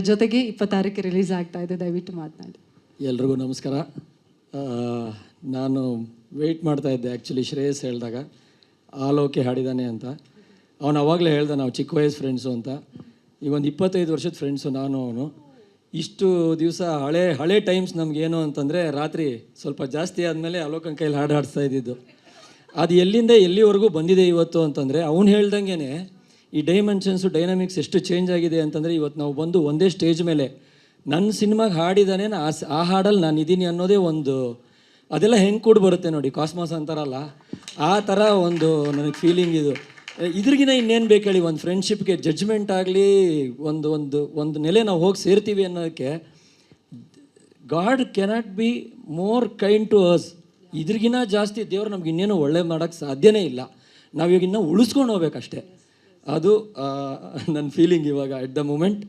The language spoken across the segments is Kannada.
ಜೊತೆಗೆ 26ಕ್ಕೆ ರಿಲೀಸ್ ಆಗ್ತಾ ಇದೆ, ದಯವಿಟ್ಟು ಮಾತನಾಡಿ. ಎಲ್ರಿಗೂ ನಮಸ್ಕಾರ. ನಾನು ವೆಯ್ಟ್ ಮಾಡ್ತಾ ಇದ್ದೆ ಆ್ಯಕ್ಚುಲಿ ಶ್ರೇಯಸ್ ಹೇಳಿದಾಗ ಆಲೋಕೆ ಹಾಡಿದ್ದಾನೆ ಅಂತ. ಅವನು ಅವಾಗಲೇ ಹೇಳ್ದ ನಾವು ಚಿಕ್ಕ ವಯಸ್ಸು ಫ್ರೆಂಡ್ಸು ಅಂತ. ಈಗ ಒಂದು 25 ವರ್ಷದ ಫ್ರೆಂಡ್ಸು ನಾನು ಅವನು. ಇಷ್ಟು ದಿವಸ ಹಳೆ ಟೈಮ್ಸ್ ನಮಗೇನು ಅಂತಂದರೆ ರಾತ್ರಿ ಸ್ವಲ್ಪ ಜಾಸ್ತಿ ಆದಮೇಲೆ ಆಲೋಕನ ಕೈಲಿ ಹಾಡು ಹಾಡಿಸ್ತಾ ಇದ್ದಿದ್ದು. ಅದು ಎಲ್ಲಿಂದ ಎಲ್ಲಿವರೆಗೂ ಬಂದಿದೆ ಇವತ್ತು ಅಂತಂದರೆ ಅವ್ನು ಹೇಳ್ದಂಗೆ ಈ ಡೈಮೆನ್ಷನ್ಸು ಡೈನಾಮಿಕ್ಸ್ ಎಷ್ಟು ಚೇಂಜ್ ಆಗಿದೆ ಅಂತಂದರೆ ಇವತ್ತು ನಾವು ಬಂದು ಒಂದೇ ಸ್ಟೇಜ್ ಮೇಲೆ ನನ್ನ ಸಿನಿಮಾಗೆ ಹಾಡಿದ್ದಾನೆ ಆ ಹಾಡಲ್ಲಿ ನಾನು ಇದ್ದೀನಿ ಅನ್ನೋದೇ ಒಂದು ಅದೆಲ್ಲ ಹೆಂಗೆ ಕೂಡ ಬರುತ್ತೆ ನೋಡಿ, ಕಾಸ್ಮಾಸ್ ಅಂತಾರಲ್ಲ ಆ ಥರ ಒಂದು ನನಗೆ ಫೀಲಿಂಗ್ ಇದು. ಇದ್ರಿಗಿನ ಇನ್ನೇನು ಬೇಕು ಹೇಳಿ, ಒಂದು ಫ್ರೆಂಡ್ಶಿಪ್ಗೆ ಜಡ್ಜ್ಮೆಂಟ್ ಆಗಲಿ ಒಂದು ನೆಲೆ ನಾವು ಹೋಗಿ ಸೇರ್ತೀವಿ ಅನ್ನೋದಕ್ಕೆ God cannot be more kind to us. ಇದ್ರಿಗಿನ ಜಾಸ್ತಿ ದೇವ್ರು ನಮ್ಗೆ ಇನ್ನೇನು ಒಳ್ಳೆ ಮಾಡೋಕ್ಕೆ ಸಾಧ್ಯನೇ ಇಲ್ಲ. ನಾವಿವಾಗ ಇನ್ನೂ ಉಳಿಸ್ಕೊಂಡು ಹೋಗ್ಬೇಕಷ್ಟೇ. ಅದು ನನ್ನ ಫೀಲಿಂಗ್ ಇವಾಗ ಎಟ್ ದ ಮೂಮೆಂಟ್.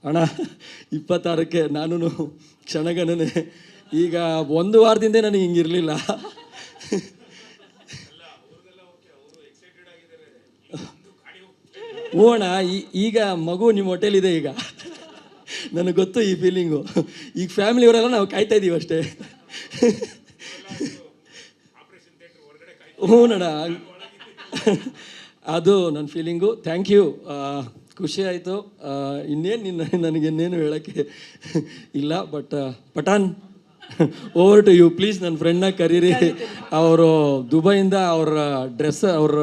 ಅಣ್ಣ 26ಕ್ಕೆ ನಾನು ಕ್ಷಣಗಣನೆ ಈಗ 1 ವಾರದಿಂದ ನನಗೆ ಹಿಂಗಿರಲಿಲ್ಲ. ಹ್ಞೂ ಅಣ್ಣ, ಈಗ ಮಗು ನಿಮ್ಮ ಹೋಟೆಲಿದೆ ಈಗ. ನನಗೆ ಗೊತ್ತು ಈ ಫೀಲಿಂಗು. ಈಗ ಫ್ಯಾಮಿಲಿಯವರೆಲ್ಲ ನಾವು ಕಾಯ್ತಾ ಇದ್ದೀವಿ ಅಷ್ಟೇ. ಹ್ಞೂ ಅಣ್ಣ, ಅದು ನನ್ನ ಫೀಲಿಂಗು. ಥ್ಯಾಂಕ್ ಯು, ಖುಷಿ ಆಯಿತು. ಇನ್ನೇನು ನನಗಿನ್ನೇನು ಹೇಳೋಕ್ಕೆ ಇಲ್ಲ. But Pathan, over to you please. ನನ್ನ ಫ್ರೆಂಡ್ನ ಕರೀರಿ. ಅವರು ದುಬೈಯಿಂದ ಅವ್ರ ಡ್ರೆಸ್ ಅವ್ರ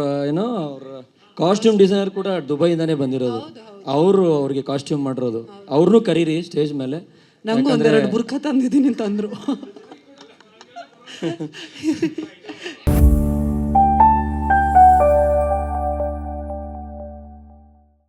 ಕಾಸ್ಟ್ಯೂಮ್ ಡಿಸೈನರ್ ಕೂಡ ದುಬೈಯಿಂದಾನೇ ಬಂದಿರೋದು. ಅವ್ರಿಗೆ ಕಾಸ್ಟ್ಯೂಮ್ ಮಾಡಿರೋದು. ಅವ್ರನ್ನೂ ಕರೀರಿ ಸ್ಟೇಜ್ ಮೇಲೆ. ನಮ್ಗೆ ಒಂದೆರಡು ಬುರ್ಖ ತಂದಿದ್ದೀನಿ ಅಂತಂದರು.